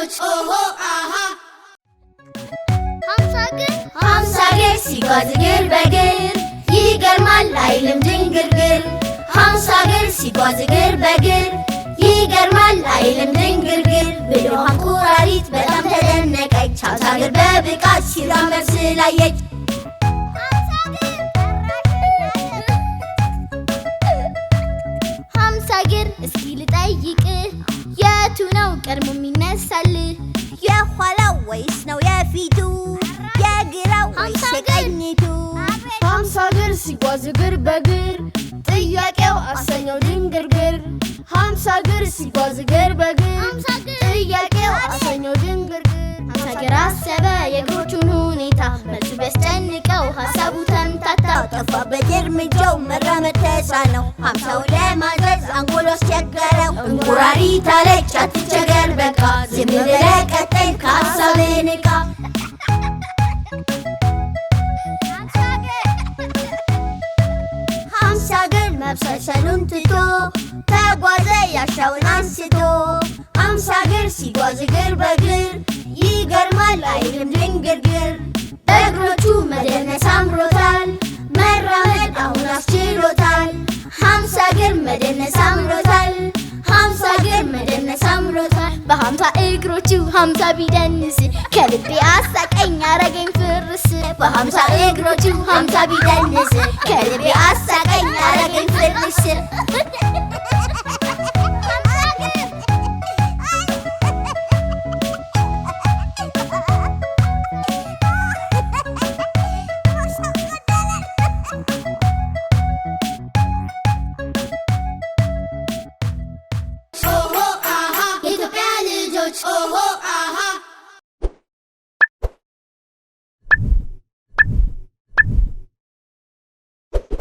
ልጆች ኦሆ አሃ ሃምሳ እግር ሲጓዝ እግር በእግር ይገርማል አይልም ድንግርግር ሃምሳ እግር ሲጓዝ እግር በእግር ይገርማል አይልም ድንግርግር ብልኋ እንቁራሪት በጣም ተደነቀች ሃምሳ እግር በብቃት ሲራመድ ስላየች ሃምሳ እግር እስኪ ልጠይቅህ የቱ ነው ቀድሞ የሚነሳል የኋላው ወይስ ነው የፊቱ የግራው ወይስ የቀኝቱ ሃምሳ እግር ሲጓዝ እግር በእግር ጥያቄው አሰኘው ድንግርግር ሃምሳ እግር ሲጓዝ እግር በእግር ጥያቄው አሰኘው ድንግርግር ሃምሳ እግር አሰበ የእግሮቹን ሁኔታ መልሱ ቢያስጨንቀው ሀሳቡ ተምታታ ጠፋበት እርምጃው መራመድ ተሳነው ሃምሳውን ለማዘዝ አንጎሎ አስቸገረው እንቁራሪት አለች አትቸገር በቃ ዝም ብለህ ቀጥል ከሀሳብህ ንቃ ሃምሳ እግር መብሰልሰሉን ትቶ ተጓዘ ያሻውን አንስቶ ሃምሳ እግር ሲጓዝ እግር በእግር ይገርማል አይልም ድንግርግር እግሮቹ መደነስ አምሮታል መራመድ አሁን አስችሎታል ሃምሳ እግር መደነስ አምሮታል ሃምሳ እግር መደነስ አምሮታል በሃምሳ እግሮቹ ሃምሳ ቢደንስ ከልቤ አሳቀኝ አረገኝ ፍርስ በሃምሳ እግሮቹ ሃምሳ ቢደንስ ከልቤ አሳቀኝ አረገኝ ፍርስ ኦሆ አሃ የኢትዮጵያ ልጆች ኦሆ